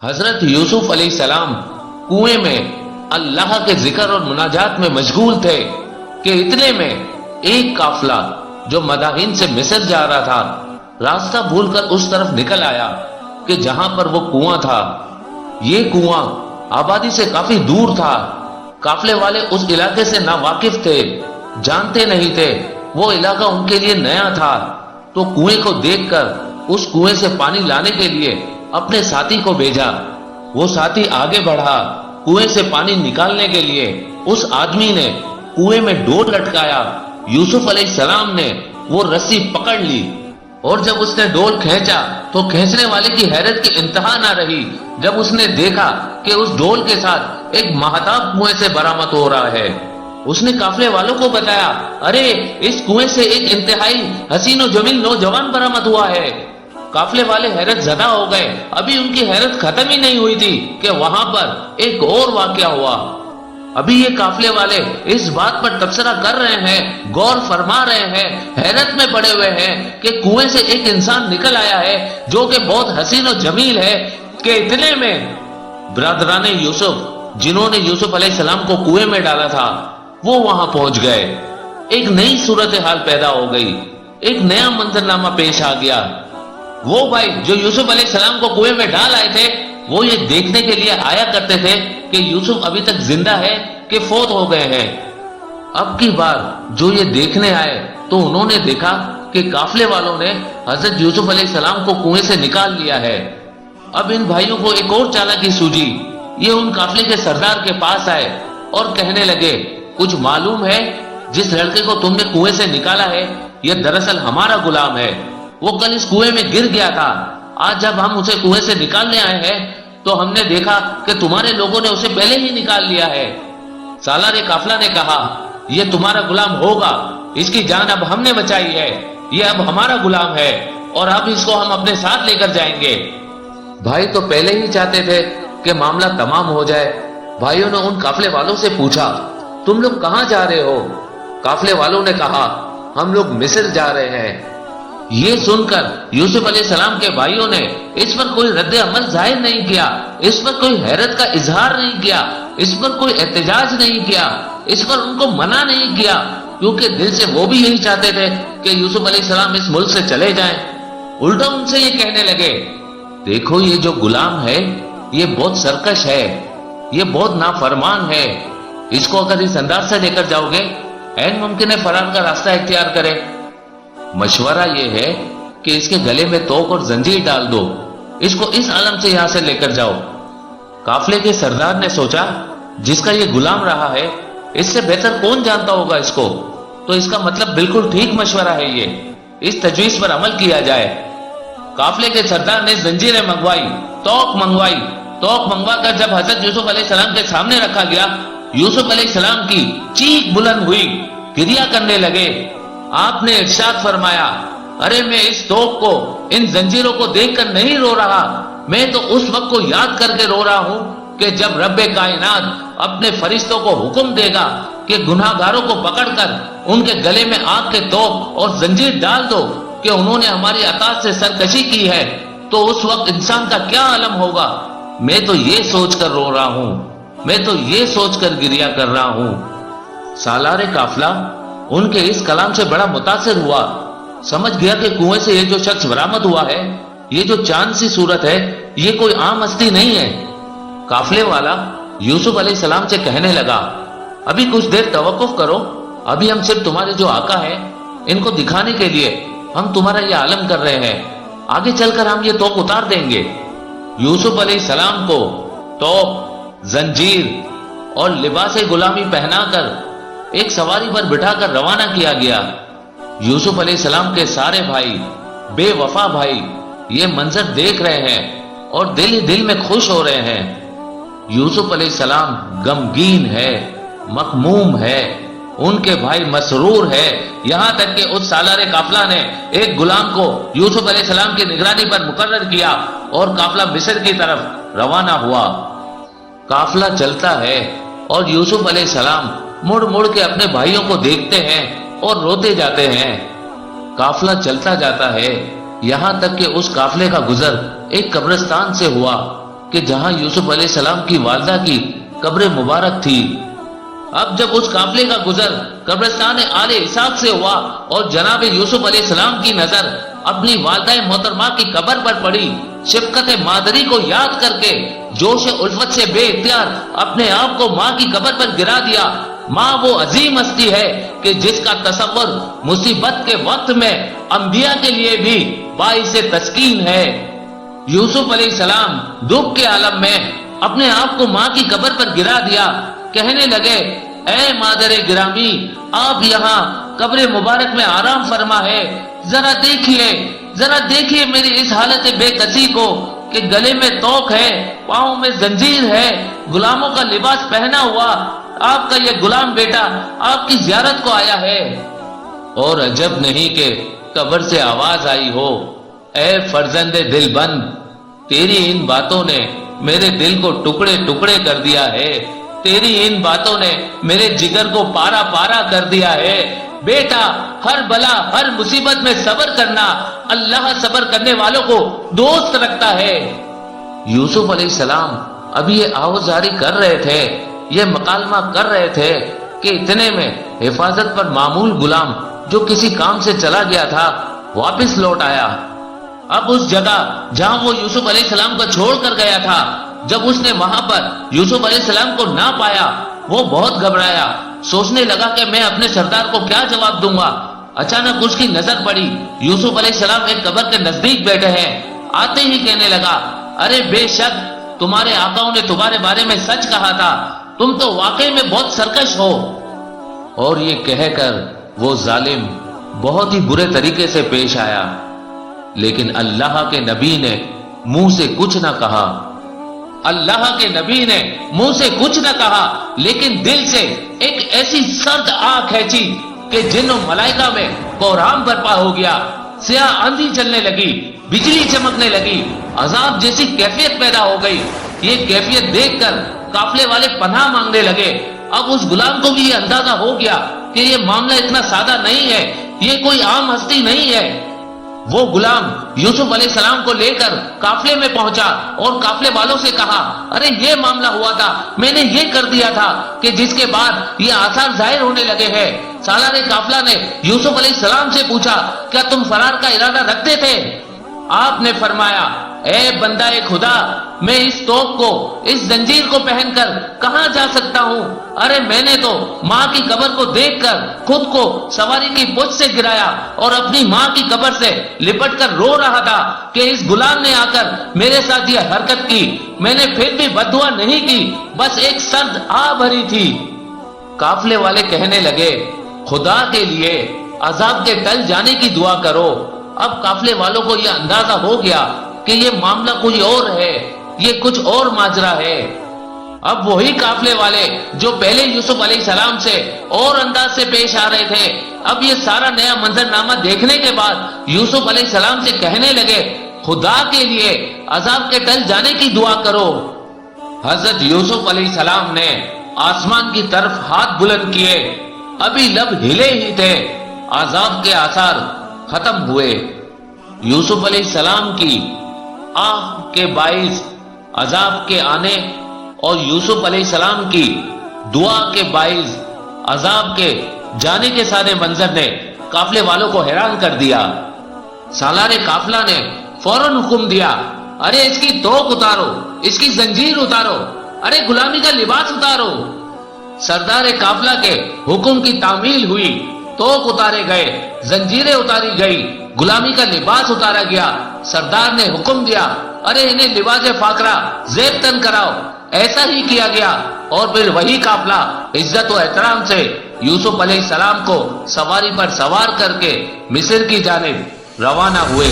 حضرت یوسف علیہ السلام کنویں میں اللہ کے ذکر اور مناجات میں مشغول تھے کہ اتنے میں ایک قافلہ جو مدائن سے مصر جا رہا تھا راستہ بھول کر اس طرف نکل آیا کہ جہاں پر وہ کنواں تھا۔ یہ کنواں آبادی سے کافی دور تھا۔ قافلے والے اس علاقے سے ناواقف تھے، جانتے نہیں تھے، وہ علاقہ ان کے لیے نیا تھا۔ تو کنویں کو دیکھ کر اس کنویں سے پانی لانے کے لیے اپنے ساتھی کو بھیجا۔ وہ ساتھی آگے بڑھا کنویں سے پانی نکالنے کے لیے۔ اس آدمی نے کنویں میں ڈول لٹکایا۔ یوسف علیہ السلام نے وہ رسی پکڑ لی اور جب اس نے ڈول کھینچا تو کھینچنے والے کی حیرت کی انتہا نہ رہی جب اس نے دیکھا کہ اس ڈول کے ساتھ ایک مہتاب کنویں سے برآمد ہو رہا ہے۔ اس نے قافلے والوں کو بتایا، ارے اس کنویں سے ایک انتہائی حسین و جمیل نوجوان برآمد ہوا ہے۔ قافلے والے حیرت زدہ ہو گئے۔ ابھی ان کی حیرت ختم ہی نہیں ہوئی تھی کہ وہاں پر ایک اور واقعہ ہوا۔ ابھی یہ قافلے والے اس بات پر تبصرہ کر رہے ہیں، غور فرما رہے ہیں، حیرت میں پڑے ہوئے ہیں کہ کنویں سے ایک انسان نکل آیا ہے جو کہ بہت حسین و جمیل ہے کہ اتنے میں برادران یوسف جنہوں نے یوسف علیہ السلام کو کنویں میں ڈالا تھا وہ وہاں پہنچ گئے۔ ایک نئی صورتحال پیدا ہو گئی، ایک نیا منظرنامہ پیش آ گیا۔ وہ بھائی جو یوسف علیہ السلام کو کنویں میں ڈال آئے تھے وہ یہ دیکھنے کے لیے آیا کرتے تھے کہ یوسف ابھی تک زندہ ہے کہ فوت ہو گئے ہیں۔ اب کی بار جو یہ دیکھنے آئے تو انہوں نے دیکھا کہ قافلے والوں نے حضرت یوسف علیہ السلام کو کنویں سے نکال لیا ہے۔ اب ان بھائیوں کو ایک اور چالاکی سوجی۔ یہ ان قافلے کے سردار کے پاس آئے اور کہنے لگے، کچھ معلوم ہے جس لڑکے کو تم نے کنویں سے نکالا ہے یہ دراصل ہمارا غلام ہے۔ وہ کل اس کنویں میں گر گیا تھا۔ آج جب ہم اسے کنویں سے نکالنے آئے ہیں تو ہم نے دیکھا کہ تمہارے لوگوں نے اسے پہلے ہی نکال لیا ہے۔ سالار قافلہ نے کہا، یہ تمہارا غلام ہوگا، اس کی جان اب ہم نے بچائی ہے، یہ اب ہمارا غلام ہے اور اب اس کو ہم اپنے ساتھ لے کر جائیں گے۔ بھائی تو پہلے ہی چاہتے تھے کہ معاملہ تمام ہو جائے۔ بھائیوں نے ان قافلے والوں سے پوچھا، تم لوگ کہاں جا رہے ہو؟ قافلے والوں نے کہا، ہم لوگ مصر جا رہے ہیں۔ یہ سن کر یوسف علیہ السلام کے بھائیوں نے اس پر کوئی رد عمل ظاہر نہیں کیا، اس پر کوئی حیرت کا اظہار نہیں کیا، اس پر کوئی احتجاج نہیں کیا، اس پر ان کو منع نہیں کیا، کیونکہ دل سے وہ بھی یہی چاہتے تھے کہ یوسف علیہ السلام اس ملک سے چلے جائیں۔ الٹا ان سے یہ کہنے لگے، دیکھو یہ جو غلام ہے یہ بہت سرکش ہے، یہ بہت نافرمان ہے، اس کو اگر اس انداز سے لے کر جاؤ گے عین ممکن ہے فرار کا راستہ اختیار کرے۔ مشورہ یہ ہے کہ اس کے گلے میں توق اور زنجیر ڈال دو، اس کو اس عالم سے یہاں سے لے کر جاؤ۔ قافلے کے سردار نے سوچا، جس کا یہ غلام رہا ہے اس سے بہتر کون جانتا ہوگا اس کو، تو اس کا مطلب بالکل ٹھیک مشورہ ہے، یہ اس تجویز پر عمل کیا جائے۔ قافلے کے سردار نے زنجیریں منگوائی، توق منگوائی۔ توق منگوا کر جب حضرت یوسف علیہ السلام کے سامنے رکھا گیا، یوسف علیہ السلام کی چیخ بلند ہوئی، گریہ کرنے لگے۔ آپ نے ارشاد فرمایا، ارے میں اس توق کو، ان زنجیروں کو دیکھ کر نہیں رو رہا، میں تو اس وقت کو یاد کر کے رو رہا ہوں کہ جب رب کائنات اپنے فرشتوں کو حکم دے گا کہ گناہ گاروں کو پکڑ کر ان کے گلے میں آگ کے توق اور زنجیر ڈال دو کہ انہوں نے ہماری اطاعت سے سرکشی کی ہے، تو اس وقت انسان کا کیا عالم ہوگا۔ میں تو یہ سوچ کر رو رہا ہوں، میں تو یہ سوچ کر گریہ کر رہا ہوں۔ سالار قافلہ ان کے اس کلام سے بڑا متاثر ہوا، سمجھ گیا کہ کنویں سے یہ جو شخص برآمد ہوا ہے، یہ جو چاند سی صورت ہے، یہ کوئی عام ہستی نہیں ہے۔ قافلے والا یوسف علیہ السلام سے کہنے لگا، ابھی کچھ دیر توقف کرو، ابھی ہم صرف تمہارے جو آقا ہیں ان کو دکھانے کے لیے ہم تمہارا یہ عالم کر رہے ہیں، آگے چل کر ہم یہ توق اتار دیں گے۔ یوسف علیہ السلام کو توق، زنجیر اور لباس غلامی پہنا کر ایک سواری پر بٹھا کر روانہ کیا گیا۔ یوسف علیہ السلام کے سارے بھائی، بے وفا بھائی، یہ منظر دیکھ رہے ہیں اور دل ہی دل میں خوش ہو رہے ہیں۔ یوسف علیہ السلام غمگین ہے، مغموم ہے، ان کے بھائی مسرور ہے، یہاں تک کہ اس سالار قافلہ نے ایک غلام کو یوسف علیہ السلام کی نگرانی پر مقرر کیا اور قافلہ مصر کی طرف روانہ ہوا۔ قافلہ چلتا ہے اور یوسف علیہ السلام مڑ مڑ کے اپنے بھائیوں کو دیکھتے ہیں اور روتے جاتے ہیں۔ قافلہ چلتا جاتا ہے یہاں تک کہ اس قافلے کا گزر ایک قبرستان سے ہوا۔ کہ جہاں یوسف علیہ السلام کی والدہ کی قبر مبارک تھی۔ اب جب اس قافلے کا گزر قبرستان آل اسحاق سے ہوا اور جناب یوسف علیہ السلام کی نظر اپنی والدہ محترمہ کی قبر پر پڑی، شفقت مادری کو یاد کر کے جوش الفت سے بے اختیار اپنے آپ کو ماں کی قبر پر گرا دیا۔ ماں وہ عظیم ہستی ہے کہ جس کا تصور مصیبت کے وقت میں انبیاء کے لیے بھی باعث تسکین ہے۔ یوسف علیہ السلام دکھ کے عالم میں اپنے آپ کو ماں کی قبر پر گرا دیا، کہنے لگے اے مادر گرامی، آپ یہاں قبر مبارک میں آرام فرما ہے، ذرا دیکھیے میری اس حالت بے کسی کو کہ گلے میں توق ہے، پاؤں میں زنجیر ہے، غلاموں کا لباس پہنا ہوا آپ کا یہ غلام بیٹا آپ کی زیارت کو آیا ہے۔ اور عجب نہیں کہ قبر سے آواز آئی ہو، اے فرزند دل بند، تیری ان باتوں نے میرے دل کو ٹکڑے ٹکڑے کر دیا ہے، تیری ان باتوں نے میرے جگر کو پارا پارا کر دیا ہے۔ بیٹا، ہر بلا ہر مصیبت میں صبر کرنا، اللہ صبر کرنے والوں کو دوست رکھتا ہے۔ یوسف علیہ السلام اب یہ آوازاری کر رہے تھے، یہ مکالمہ کر رہے تھے کہ اتنے میں حفاظت پر معمول غلام جو کسی کام سے چلا گیا تھا واپس لوٹ آیا۔ اب اس جگہ جہاں وہ یوسف علیہ السلام کو چھوڑ کر گیا تھا، جب اس نے وہاں پر یوسف علیہ السلام کو نہ پایا، وہ بہت گھبرایا، سوچنے لگا کہ میں اپنے سردار کو کیا جواب دوں گا۔ اچانک اس کی نظر پڑی، یوسف علیہ السلام ایک قبر کے نزدیک بیٹھے ہیں۔ آتے ہی کہنے لگا، ارے بے شک تمہارے آقاؤں نے تمہارے بارے میں سچ کہا تھا، تم تو واقعی میں بہت سرکش ہو۔ اور یہ کہہ کر وہ ظالم بہت ہی برے طریقے سے پیش آیا، لیکن اللہ کے نبی نے منہ سے کچھ نہ کہا، اللہ کے نبی نے منہ سے کچھ نہ کہا، لیکن دل سے ایک ایسی سرد آگ کھینچی کہ جن و ملائکہ میں کوہرام برپا ہو گیا، سیاہ آندھی چلنے لگی، بجلی چمکنے لگی، عذاب جیسی کیفیت پیدا ہو گئی۔ یہ کیفیت دیکھ کر قافلے والے پناہ مانگنے لگے۔ اب اس غلام کو بھی یہ اندازہ ہو گیا کہ یہ معاملہ اتنا سادہ نہیں ہے، یہ کوئی عام ہستی نہیں ہے۔ وہ غلام یوسف علیہ السلام کو لے کر قافلے میں پہنچا اور قافلے والوں سے کہا، ارے یہ معاملہ ہوا تھا، میں نے یہ کر دیا تھا، کہ جس کے بعد یہ آثار ظاہر ہونے لگے ہیں۔ سالار قافلہ نے یوسف علیہ السلام سے پوچھا، کیا تم فرار کا ارادہ رکھتے تھے؟ آپ نے فرمایا، اے بندہ خدا، میں اس توق کو، اس زنجیر کو پہن کر کہاں جا سکتا ہوں؟ ارے میں نے تو ماں کی قبر کو دیکھ کر خود کو سواری کی پچھ سے گرایا اور اپنی ماں کی قبر سے لپٹ کر رو رہا تھا کہ اس غلام نے آ کر میرے ساتھ یہ حرکت کی۔ میں نے پھر بھی بددعا نہیں کی، بس ایک سرد آ بھری تھی۔ قافلے والے کہنے لگے، خدا کے لیے عذاب کے ٹل جانے کی دعا کرو۔ اب قافلے والوں کو یہ اندازہ ہو گیا کہ یہ معاملہ کوئی اور ہے، یہ کچھ اور ماجرا ہے۔ اب وہی قافلے والے جو پہلے یوسف علیہ السلام سے اور انداز سے پیش آ رہے تھے، اب یہ سارا نیا منظرنامہ دیکھنے کے بعد یوسف علیہ السلام سے کہنے لگے، خدا کے لیے عذاب کے ٹل جانے کی دعا کرو۔ حضرت یوسف علیہ السلام نے آسمان کی طرف ہاتھ بلند کیے، ابھی لب ہلے ہی تھے، عذاب کے آثار ختم ہوئے۔ یوسف علیہ السلام کی آہ کے باعث عذاب کے آنے اور یوسف علیہ السلام کی دعا کے باعث عذاب کے جانے کے سارے منظر نے قافلے والوں کو حیران کر دیا۔ سالار قافلہ نے فوراً حکم دیا، ارے اس کی توق اتارو، اس کی زنجیر اتارو، ارے غلامی کا لباس اتارو۔ سردار قافلہ کے حکم کی تعمیل ہوئی، توق اتارے گئے، زنجیریں اتاری گئی، غلامی کا لباس اتارا گیا۔ سردار نے حکم دیا، ارے انہیں لباس فاقرہ زیب تن کراؤ۔ ایسا ہی کیا گیا اور پھر وہی قافلہ عزت و احترام سے یوسف علیہ السلام کو سواری پر سوار کر کے مصر کی جانب روانہ ہوئے۔